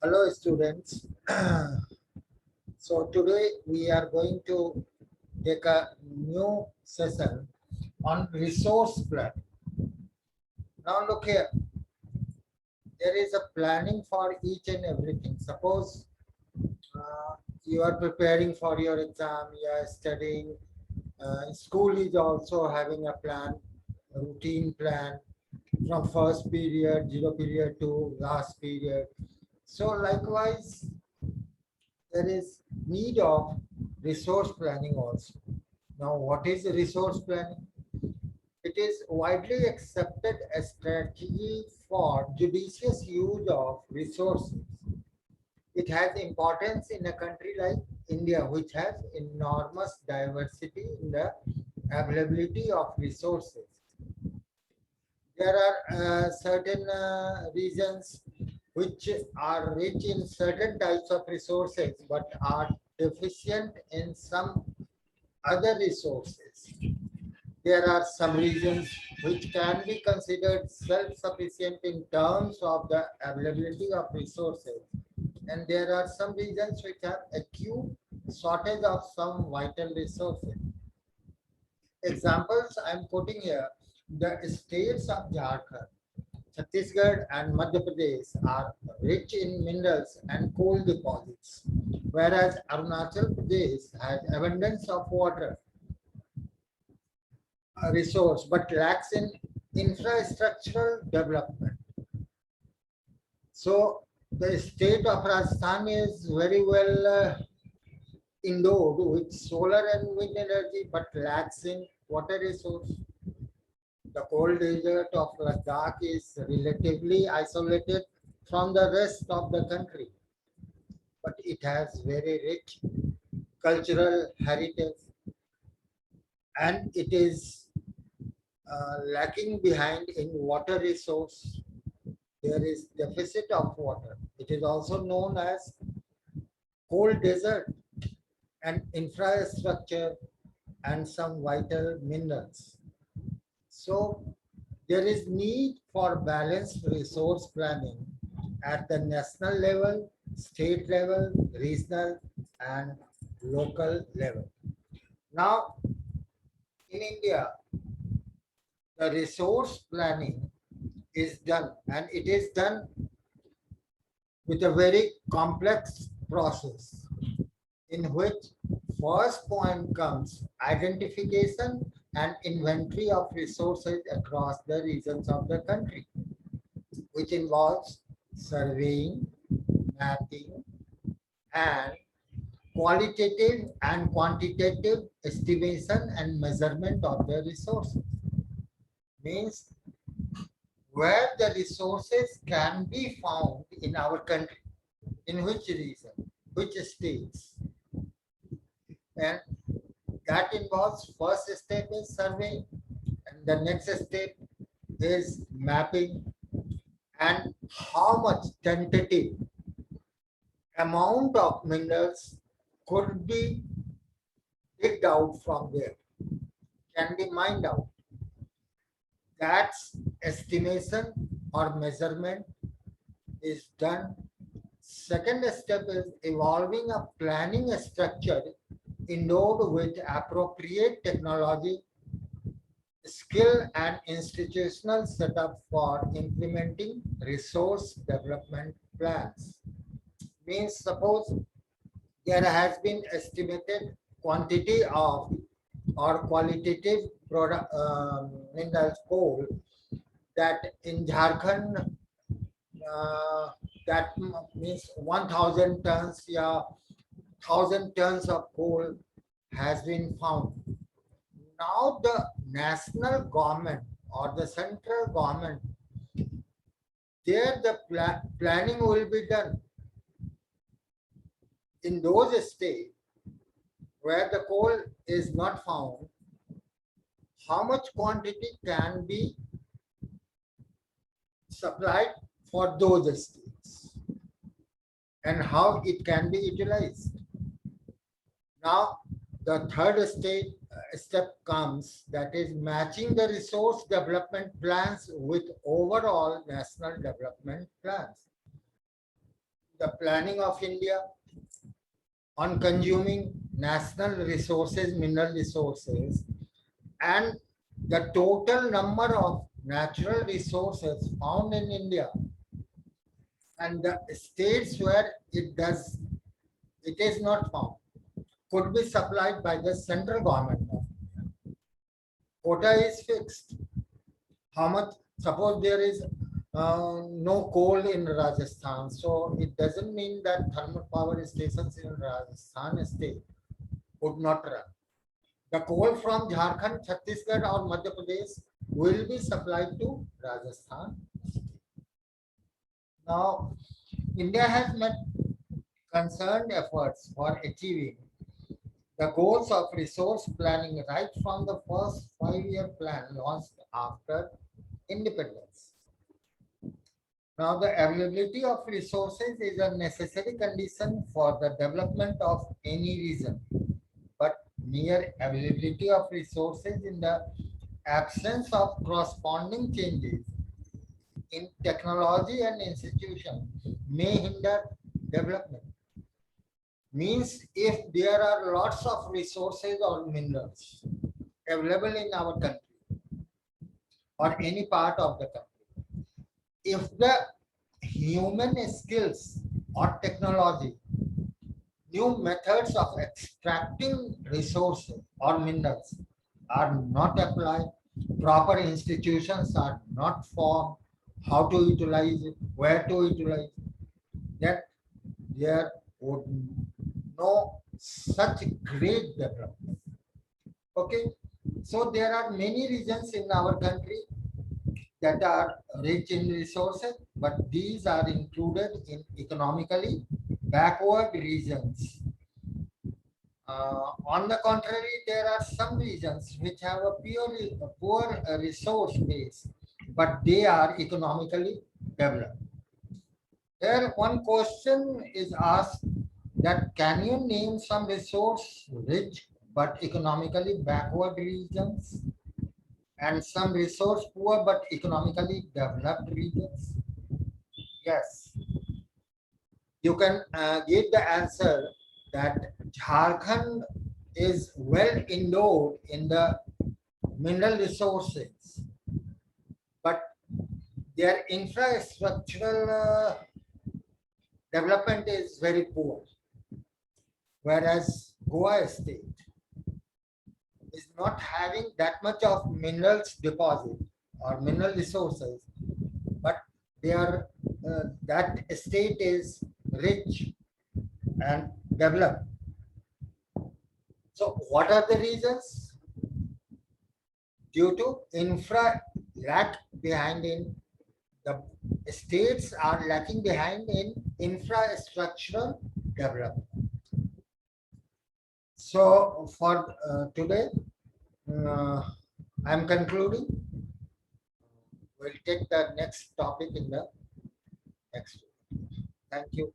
Hello students. So today we are going to take a new session on resource planning. Now look here, there is a planning for each and everything. Suppose uh, you are preparing for your exam, you are studying, school is also having a plan, a routine plan from first period, zero period to last period. So likewise, there is need of resource planning also. Now, what is resource planning? It is widely accepted a strategy for judicious use of resources. It has importance in a country like India, which has enormous diversity in the availability of resources. There are certain regions which are rich in certain types of resources but are deficient in some other resources. There are some regions which can be considered self-sufficient in terms of the availability of resources, and there are some regions which have acute shortage of some vital resources. Examples I'm quoting here: the states of Jharkhand, Chhattisgarh, and Madhya Pradesh are rich in minerals and coal deposits, whereas Arunachal Pradesh has abundance of water resource but lacks in infrastructural development. So the state of Rajasthan is very well endowed with solar and wind energy but lacks in water resource. The cold desert of Ladakh is relatively isolated from the rest of the country, but it has very rich cultural heritage, and it is lacking behind in water resource. There is deficit of water. It is also known as cold desert, and infrastructure and some vital minerals. So there is need for balanced resource planning at the national level, state level, regional, and local level. Now, in India, the resource planning is done, and it is done with a very complex process in which first point comes identification and inventory of resources across the regions of the country, which involves surveying, mapping, and qualitative and quantitative estimation and measurement of the resources. Means where the resources can be found in our country, in which region, which states, and that involves first step is survey, and the next step is mapping, and how much tentative amount of minerals could be digged out from there, can be mined out. That's estimation or measurement is done. Second step is evolving a planning structure endowed with appropriate technology, skill, and institutional setup for implementing resource development plans. Means suppose there has been estimated quantity of or qualitative product mineral coal that in Jharkhand, that means 1000 tons, yeah, 1000 tons of coal has been found. Now the national government or the central government, there the planning will be done in those states where the coal is not found, how much quantity can be supplied for those states and how it can be utilized. Now, the third step comes, that is matching the resource development plans with overall national development plans. the planning of India on consuming national resources, mineral resources, and the total number of natural resources found in India and the states where it is not found could be supplied by the central government. Quota is fixed. How much? Suppose there is no coal in Rajasthan, so it doesn't mean that thermal power stations in Rajasthan state would not run. The coal from Jharkhand, Chhattisgarh, or Madhya Pradesh will be supplied to Rajasthan. Now, India has made concerned efforts for achieving the goals of resource planning right from the first 5-year plan launched after independence. Now, the availability of resources is a necessary condition for the development of any region, but mere availability of resources in the absence of corresponding changes in technology and institution may hinder development. Means if there are lots of resources or minerals available in our country or any part of the country, if the human skills or technology, new methods of extracting resources or minerals are not applied, proper institutions are not formed, how to utilize it, where to utilize it, that there would no such great development. Okay, so there are many regions in our country that are rich in resources, but these are included in economically backward regions. On the contrary, there are some regions which have a poor resource base, but they are economically developed. Here, one question is asked that can you name some resource rich but economically backward regions and some resource poor but economically developed regions? Yes, you can give the answer that Jharkhand is well endowed in the mineral resources, but their infrastructural development is very poor, whereas Goa state is not having that much of minerals deposit or mineral resources, but they are that state is rich and developed. So, what are the reasons? Due to infra lack behind in the states are lacking behind in infrastructural development. So, for today, I'm concluding. We'll take the next topic in the next. Thank you.